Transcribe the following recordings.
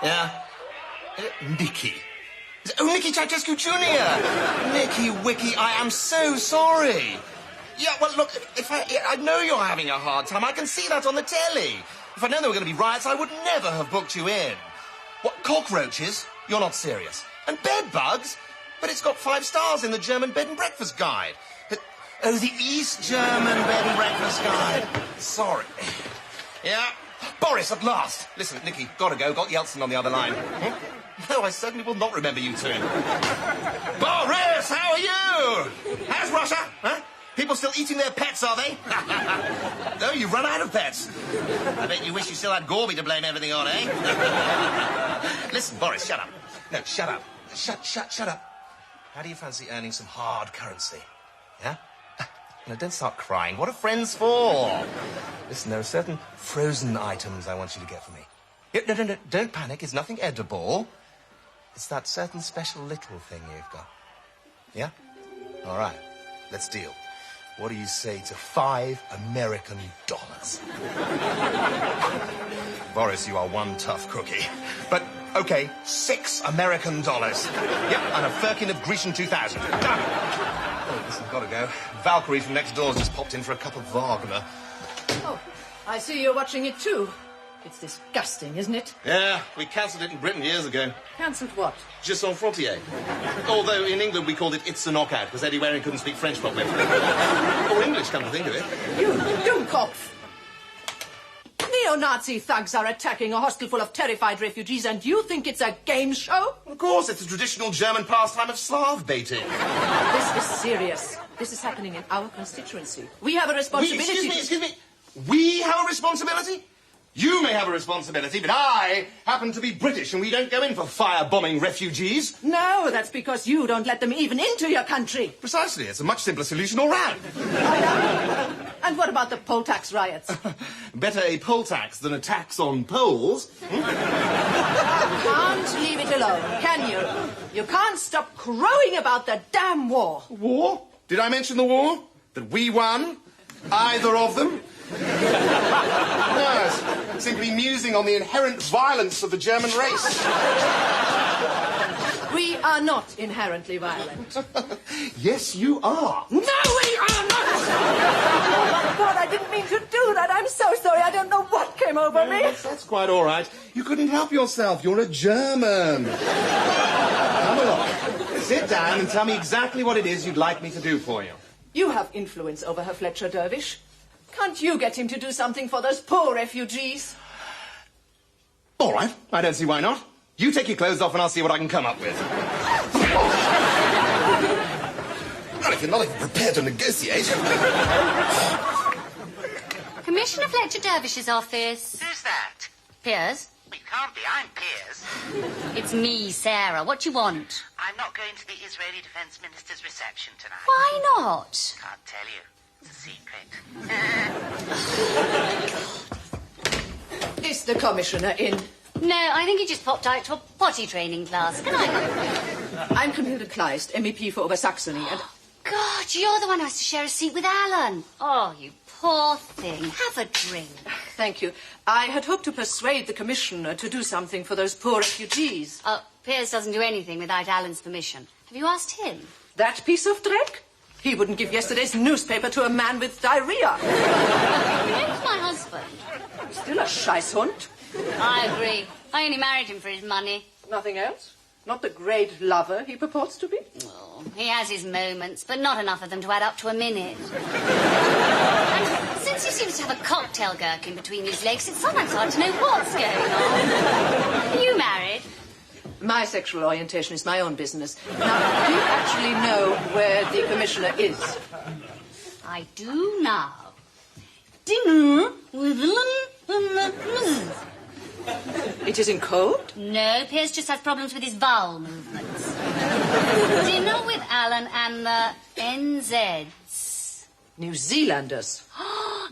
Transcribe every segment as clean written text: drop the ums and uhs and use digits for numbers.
Yeah? Nicky. Oh, Nicky Ceausescu Jr. Nicky Wicky, I am so sorry. Yeah, well, look, if I know you're having a hard time. I can see that on the telly. If I'd known there were going to be riots, I would never have booked you in. What, cockroaches? You're not serious. And bed bugs? But it's got 5 stars in the German bed and breakfast guide. Oh, the East German bed and breakfast guide. Sorry. Yeah? Boris, at last. Listen, Nicky, gotta go. Got Yeltsin on the other line. No, I certainly will not remember you two. Boris, how are you? How's Russia? Huh? People still eating their pets, are they? No, you've run out of pets. I bet you wish you still had Gorby to blame everything on, eh? Listen, Boris, shut up. No, shut up. Shut up. How do you fancy earning some hard currency? Yeah? No, don't start crying. What are friends for? Listen, there are certain frozen items I want you to get for me. No, don't panic. It's nothing edible. It's that certain special little thing you've got. Yeah? All right. Let's deal. What do you say to $5 American? Boris, you are one tough cookie. But, okay, $6 American. Yep, and a firkin of Grecian 2000. Oh, listen, gotta go. Valkyrie from next door's just popped in for a cup of Wagner. Oh, I see you're watching it too. It's disgusting, isn't it? Yeah, we cancelled it in Britain years ago. Cancelled what? Je sans frontier. Although in England we called it It's a Knockout, because Eddie Waring couldn't speak French properly. Or English, come to think of it. You Dummkopf! Neo-Nazi thugs are attacking a hostel full of terrified refugees, and you think it's a game show? Of course, it's a traditional German pastime of Slav baiting. This is serious. This is happening in our constituency. We have a responsibility... Excuse me. We have a responsibility? You may have a responsibility, but I happen to be British, and we don't go in for firebombing refugees. No, that's because you don't let them even into your country. Precisely. It's a much simpler solution all round. And what about the poll tax riots? Better a poll tax than a tax on polls. You can't leave it alone, can you? You can't stop crowing about the damn war. War? Did I mention the war? That we won? Either of them? No, it's simply musing on the inherent violence of the German race. We are not inherently violent. Yes, you are. No, we are not! Oh, my God, I didn't mean to do that. I'm so sorry. I don't know what came over me. That's quite all right. You couldn't help yourself. You're a German. Come along. Sit down and tell me exactly what it is you'd like me to do for you. You have influence over Herr Fletcher Dervish. Can't you get him to do something for those poor refugees? All right. I don't see why not. You take your clothes off and I'll see what I can come up with. Well, if you're not even prepared to negotiate... Commissioner Fletcher Dervish's office. Who's that? Piers? It can't be. I'm Piers. It's me, Sarah. What do you want? I'm not going to the Israeli Defence Minister's reception tonight. Why not? Can't tell you. It's a secret. Is the Commissioner in? No, I think he just popped out to a potty training class. Can I go? I'm Camilla Kleist, MEP for Obersaxony, and... God, you're the one who has to share a seat with Alan. Oh, you poor thing. Have a drink. Thank you. I had hoped to persuade the Commissioner to do something for those poor refugees. Piers doesn't do anything without Alan's permission. Have you asked him? That piece of dreck? He wouldn't give yesterday's newspaper to a man with diarrhea. Where's my husband? Still a scheisshund. I agree. I only married him for his money. Nothing else? Not the great lover he purports to be? Oh, he has his moments, but not enough of them to add up to a minute. And since he seems to have a cocktail gherkin between his legs, it's sometimes hard to know what's going on. Are you married? My sexual orientation is my own business. Now, do you actually know where the Commissioner is? I do now. Dinner with It is in code? No, Piers just has problems with his vowel movements. Dinner with Alan and the NZs. New Zealanders.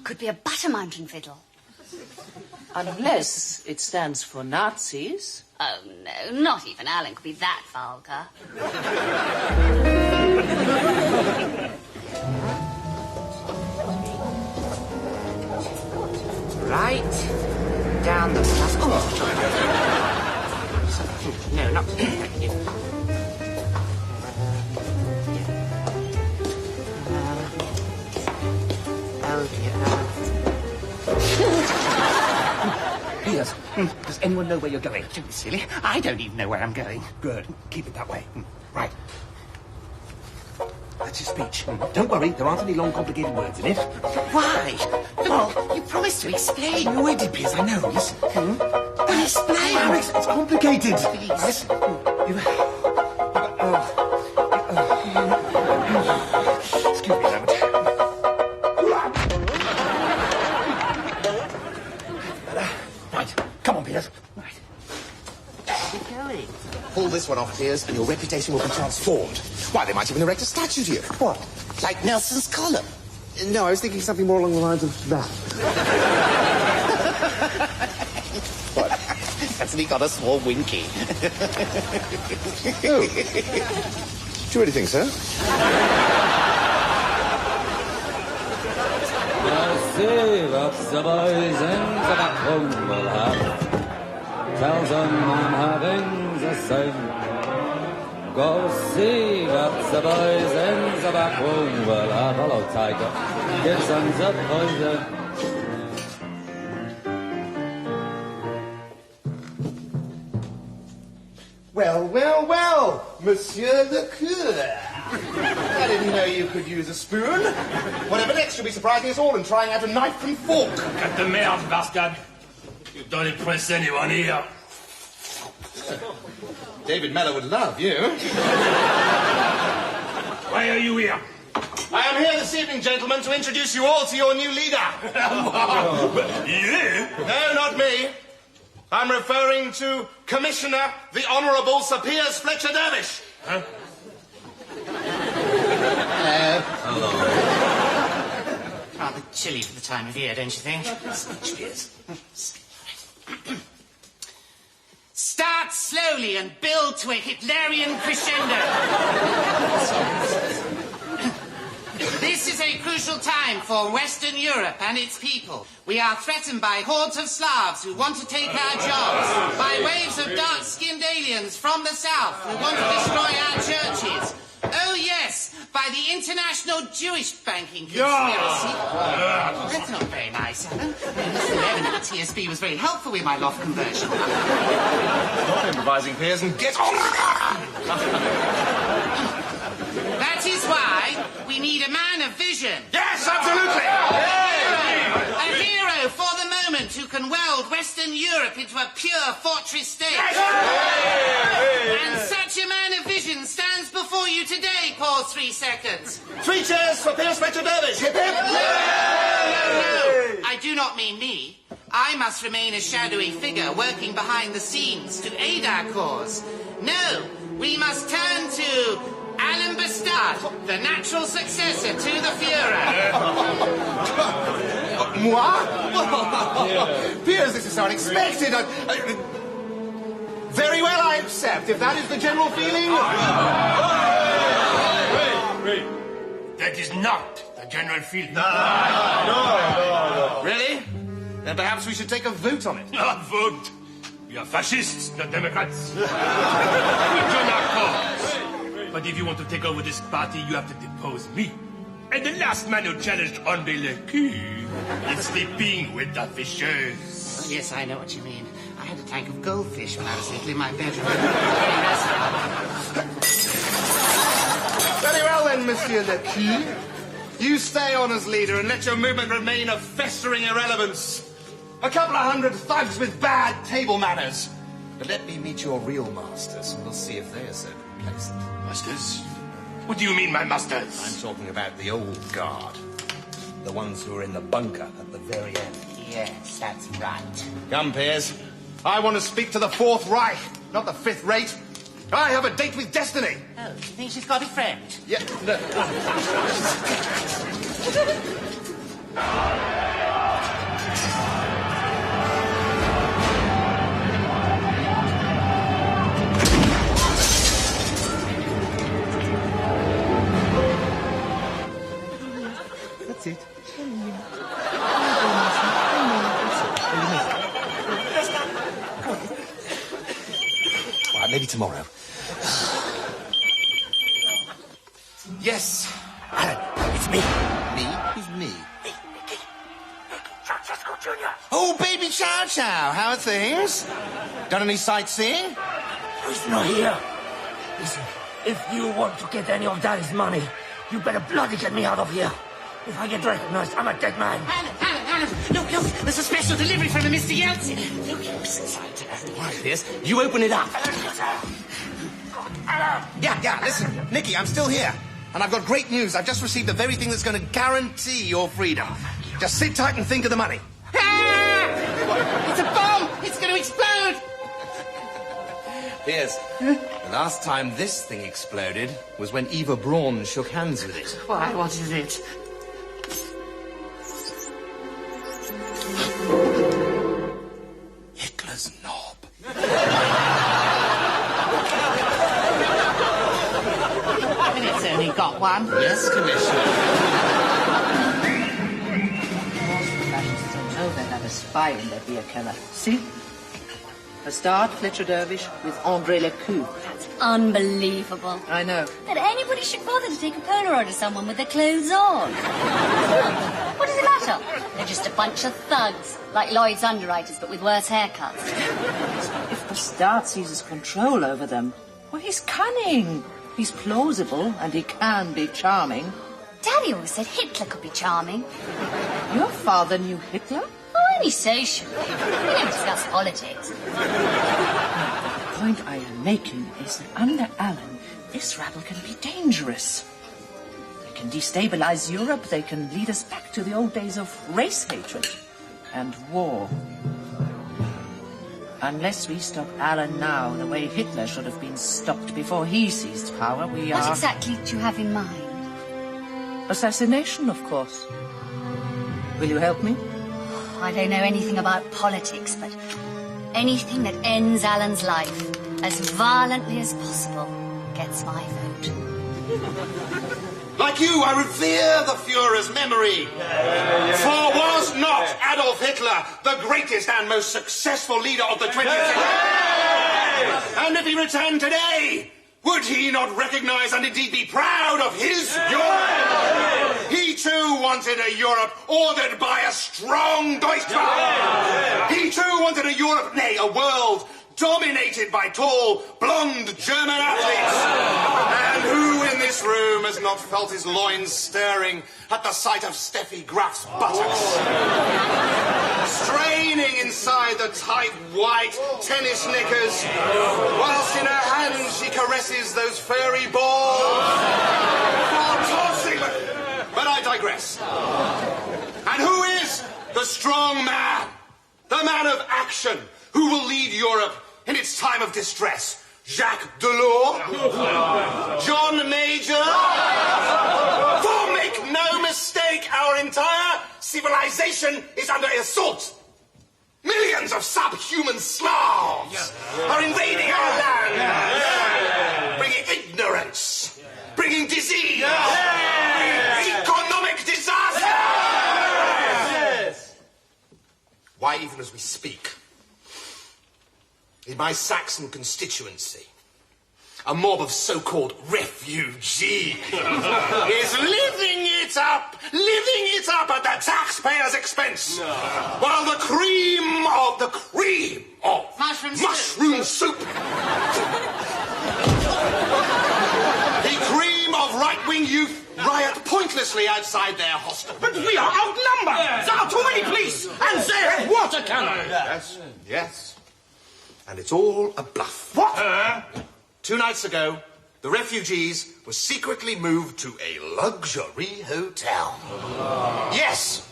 Could be a Butter Mountain fiddle. Unless it stands for Nazis. Oh, no, not even Alan could be that vulgar. Right. Down the... No, not... Thank you. Oh, dear. Piers, does anyone know where you're going? Don't be silly. I don't even know where I'm going. Good. Keep it that way. Right. That's your speech. Don't worry, there aren't any long, complicated words in it. Why? Well, you promised to explain. You already, Piers, I know. Listen. Then explain. Alex, it's complicated. Please. Listen. Excuse me a moment. Right. Come on, Piers. Right. Keep going. Pull this one off, Piers, and your reputation will be transformed. Why, they might even erect a statue to you. What? Like Nelson's column? No, I was thinking something more along the lines of that. What? Hasn't he got a small winky? Oh. Do you really think so? Tells them I'm having the same. Go see what the boys in the back room will have. Hello, Tiger. Get some poison. Well, well, well, Monsieur le Cure. I didn't know you could use a spoon. Whatever next, you'll be surprising us all and trying out a knife and fork. Cut the merde, bastard. You don't impress anyone here. David Mellor would love you. Why are you here? I am here this evening, gentlemen, to introduce you all to your new leader. You? No, not me. I'm referring to Commissioner the Honourable Sir Piers Fletcher Dervish. Huh? Hello. Rather chilly for the time of year, don't you think? Cheers. Start slowly and build to a Hitlerian crescendo. This is a crucial time for Western Europe and its people. We are threatened by hordes of Slavs who want to take our jobs, by waves of dark-skinned aliens from the south who want to destroy our churches. Oh, yes, by the international Jewish banking conspiracy. That's not very nice, Alan. Mr. Levin at the TSB was very helpful with my loft conversion. Not improvising, Piers, and get on. That is why we need a man of vision. Yes, absolutely. A hero for the moment who can weld Western Europe into a pure fortress state. And such a man of vision stands before you today. Pause 3 seconds. 3 cheers for Piers Fletcher Dervish. Hip, hip. No. I do not mean me. I must remain a shadowy figure working behind the scenes to aid our cause. No, we must turn to Alan Bastard, the natural successor to the Führer. Moi? Piers, this is so unexpected. Very well, I accept. If that is the general feeling... Wait. That is not the general feeling. No. Really? Then perhaps we should take a vote on it. Not vote. We are fascists, not Democrats. We join our cause. But if you want to take over this party, you have to depose me. And the last man who challenged André Le Cure is sleeping with the fishes. Oh, yes, I know what you mean. I had a tank of goldfish when I was little in my bedroom. Very well then, Monsieur Le Cure. You stay on as leader and let your movement remain a festering irrelevance. A couple of hundred thugs with bad table manners. But let me meet your real masters, and we'll see if they're so complacent. Masters? What do you mean, my masters? I'm talking about the old guard. The ones who are in the bunker at the very end. Yes, that's right. Come, Piers. I want to speak to the Fourth Reich, not the Fifth Rate. I have a date with destiny. Oh, you think she's got a friend? Yeah, no. That's it. maybe tomorrow. Yes. Alan, it's me. Me? Who's me? Me, Nicky. Francesco Jr. Oh, baby Chow Chow, how are things? Done any sightseeing? He's not here. Listen, if you want to get any of Daddy's money, you better bloody get me out of here. If I get recognized, I'm a dead man. Alan, look, there's a special delivery from Mr. Yeltsin. Look, you society. Right, Piers, you open it up. Alan! Yeah, listen, Nicky, I'm still here. And I've got great news. I've just received the very thing that's going to guarantee your freedom. Just sit tight and think of the money. Ah! It's a bomb! It's going to explode! Piers, the last time this thing exploded was when Eva Braun shook hands with it. Why, what is it? Hitler's knob. And it's only got one. Yes, Commissioner. Fascists don't know they have a spy in their beer cellar. See? A start, Fletcher Dervish, with André Lecoux. That's unbelievable. I know. That anybody should bother to take a Polaroid of someone with their clothes on. What does it matter? They're just a bunch of thugs, like Lloyd's underwriters, but with worse haircuts. If the Start seizes control over them, well, he's cunning. He's plausible, and he can be charming. Daddy always said Hitler could be charming. Your father knew Hitler? Oh, only socially. We don't discuss politics. The point I am making is that under Alan, this rabble can be dangerous. They can destabilize Europe. They can lead us back to the old days of race hatred and war. Unless we stop Alan now the way Hitler should have been stopped before he seized power, we are... What exactly do you have in mind? Assassination, of course. Will you help me? I don't know anything about politics, but anything that ends Alan's life as violently as possible gets my vote. Like you, I revere the Führer's memory. For was not Adolf Hitler the greatest and most successful leader of the 20th century? And if he returned today, would he not recognize and indeed be proud of his Europe? He too wanted a Europe ordered by a strong Deutschland. He too wanted a Europe, nay, a world dominated by tall, blonde German athletes. And who in this room has not felt his loins stirring at the sight of Steffi Graf's buttocks? Straining inside the tight white tennis knickers, whilst in her hands she caresses those furry balls. For tossing, but I digress. And who is the strong man? The man of action who will lead Europe in its time of distress? Jacques Delors? John Major? For make no mistake, our entire civilization is under assault. Millions of subhuman Slavs are invading our land, bringing ignorance, bringing disease, bringing economic disaster. Why, even as we speak, in my Saxon constituency, a mob of so-called refugees is living it up at the taxpayer's expense, while the cream of mushroom soup, the cream of right-wing youth riot pointlessly outside their hostel. But we are outnumbered! There are too many police, and they have water cannons! Yes. And it's all a bluff. What? 2 nights ago, the refugees were secretly moved to a luxury hotel. Yes,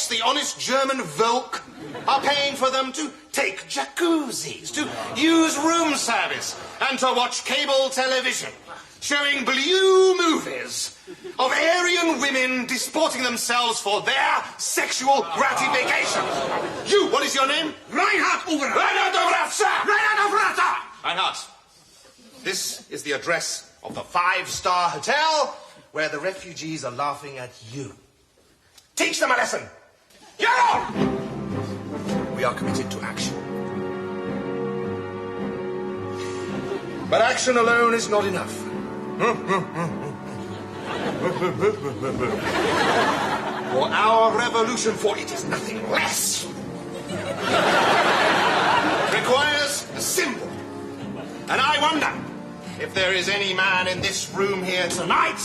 the honest German Volk are paying for them to take jacuzzis, to use room service, and to watch cable television, showing blue movies of Aryan women disporting themselves for their sexual gratification. You, what is your name? Reinhard Uber! Reinhard Uber, sir! Reinhard Uber! Reinhard, this is the address of the 5-star hotel where the refugees are laughing at you. Teach them a lesson. You're on! We are committed to action. But action alone is not enough. For our revolution, for it is nothing less, requires a symbol. And I wonder if there is any man in this room here tonight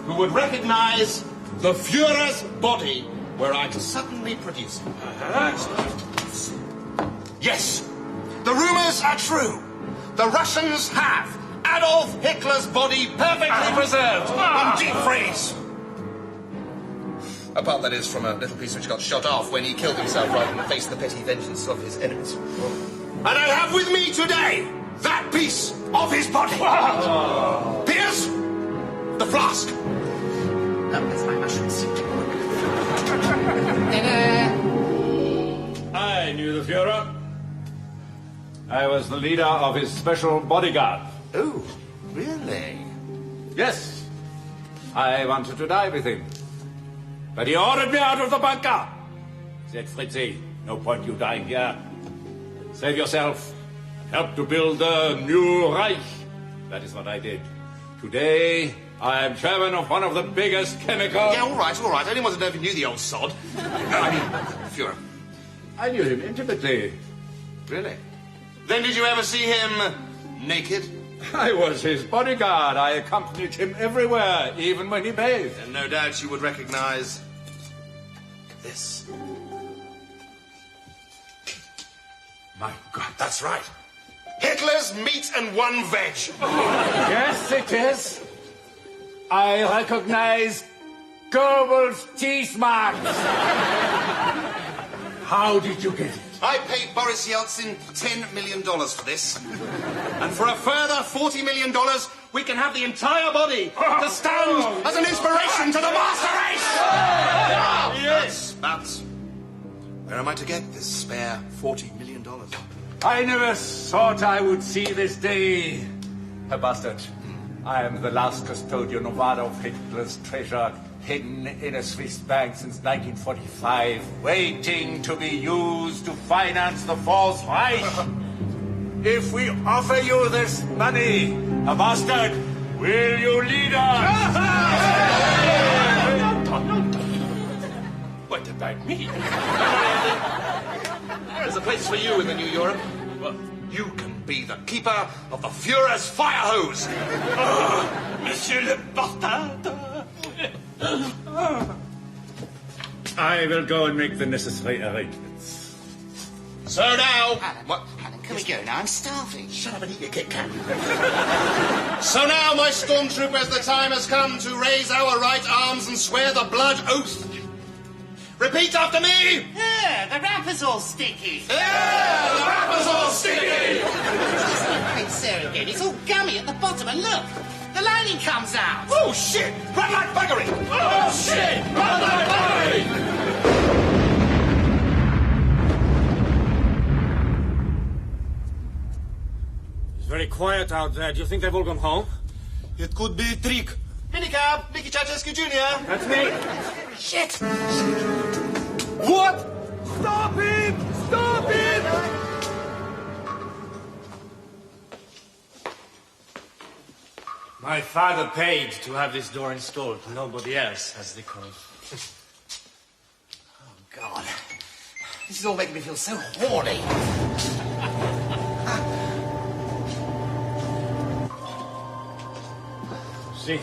who would recognize the Führer's body were I to suddenly produce it. Yes, the rumors are true. The Russians have Adolf Hitler's body perfectly preserved in deep freeze. Apart, that is, from a little piece which got shot off when he killed himself rather than face the petty vengeance of his enemies. And I have with me today that piece of his body. Piers, the flask. Oh, that's my mushroom soup. I knew the Führer. I was the leader of his special bodyguard. Oh, really? Yes. I wanted to die with him. But he ordered me out of the bunker. Said, Fritzi, no point you dying here. Save yourself. Help to build a new Reich. That is what I did. Today, I am chairman of one of the biggest chemical... Yeah, all right. I only wanted to know if you knew the old sod. I mean, Führer. I knew him intimately. Really? Then did you ever see him naked? I was his bodyguard. I accompanied him everywhere, even when he bathed. And no doubt you would recognize this. My God, that's right. Hitler's meat and one veg. Yes, it is. I recognize Goebbels' teeth marks. How did you get it? I paid Boris Yeltsin $10 million for this. And for a further $40 million, we can have the entire body to stand as an inspiration to the master race! Yes, but where am I to get this spare $40 million? I never thought I would see this day. Herr Bastard, I am the last custodian of Adolf Hitler's treasure, hidden in a Swiss bank since 1945, waiting to be used to finance the Fourth Reich. If we offer you this money, Herr Bastard, will you lead us? What about me? There's a place for you in the new Europe. Well, you can be the keeper of the Führer's fire hose. Monsieur le Portade. I will go and make the necessary arrangements. So now... Alan, Alan, can we go now? I'm starving. Shut up and eat your Kit Kat. So now, my stormtroopers, the time has come to raise our right arms and swear the blood oath. Repeat after me! Yeah, the wrapper's all sticky. Yeah, the wrapper's all sticky! It's Sarah again. It's all gummy at the bottom, and look, the lining comes out. Oh, shit! Run like buggery! Oh, shit! Run like buggery! It's very quiet out there. Do you think they've all gone home? It could be a trick. Minicab, Mickey Ceausescu Jr. That's me. Shit! What? Stop him! Stop him! My father paid to have this door installed. Nobody else has the code. Oh, God. This is all making me feel so horny. See?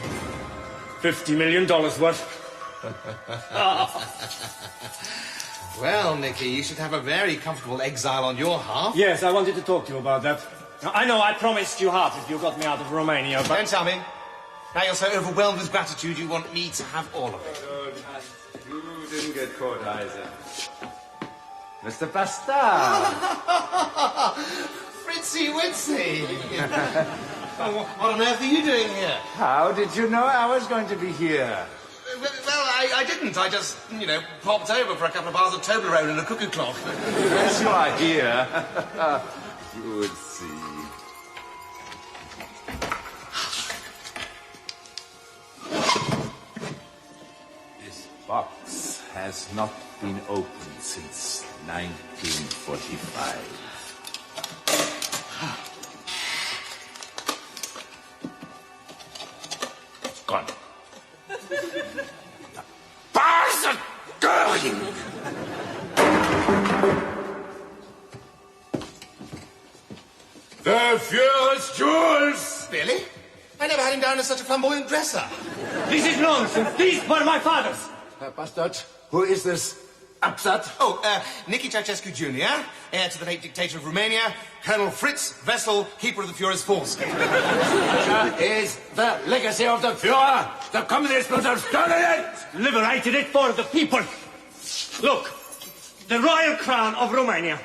$50 million worth. Well, Nicky, you should have a very comfortable exile on your half. Yes, I wanted to talk to you about that. Now, I know I promised you half if you got me out of Romania, but... Don't tell me. Now you're so overwhelmed with gratitude, you want me to have all of it. You didn't get caught either. Mr. Bastard! Fritzy Witsy! What on earth are you doing here? How did you know I was going to be here? Well, I didn't. I just, popped over for a couple of bars of Toblerone and a cuckoo clock. Yes, you are here. You would see. This box has not been opened since 1945. The Führer's jewels! Really? I never had him down as such a flamboyant dresser. This is nonsense. These were my father's. Herr Bastard, who is this Absat? Oh, Nicky Ceausescu Jr., heir to the late dictator of Romania, Colonel Fritz Wessel, keeper of the Führer's foreskin. Is the legacy of the Führer. The communists would have stolen it! Liberated it for the people. Look, the royal crown of Romania.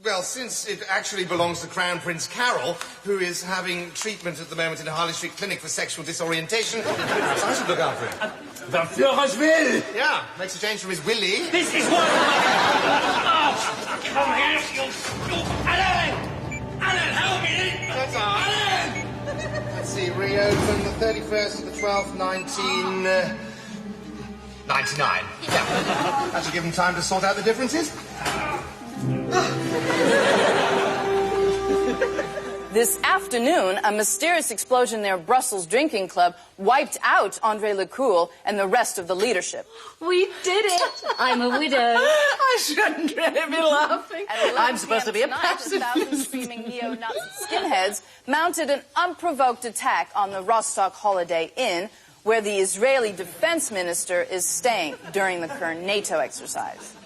Well, since it actually belongs to Crown Prince Carol, who is having treatment at the moment in a Harley Street clinic for sexual disorientation, perhaps I should look after him. The Führer's will! Yeah, makes a change from his willy. This is what... Oh, come here, you... Alan! Alan, help me! That's all right. Alan! Let's see, reopen the 31st of the 12th, 1999. Yeah. That should give him time to sort out the differences. This afternoon, a mysterious explosion near Brussels drinking club wiped out André Lecoul and the rest of the leadership. We did it. I'm a widow. I shouldn't really be laughing. I'm supposed to be a passive. 1,000 screaming neo-Nazi skinheads mounted an unprovoked attack on the Rostock Holiday Inn, where the Israeli defense minister is staying during the current NATO exercise.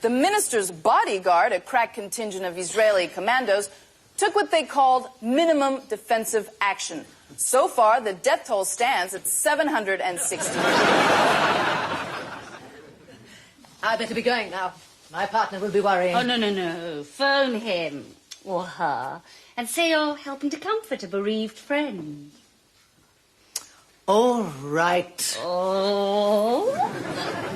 The minister's bodyguard, a crack contingent of Israeli commandos, took what they called minimum defensive action. So far, the death toll stands at 760. I better be going now. My partner will be worrying. Oh, no. Phone him or her and say you're helping to comfort a bereaved friend. All right. Oh.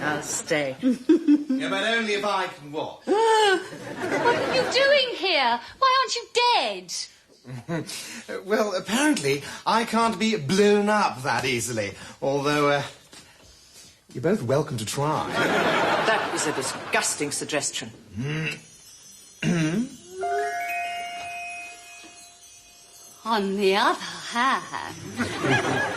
I'll stay. Yeah, but only if I can watch. What are you doing here? Why aren't you dead? Well, apparently, I can't be blown up that easily. Although, you're both welcome to try. That is a disgusting suggestion. On the other hand...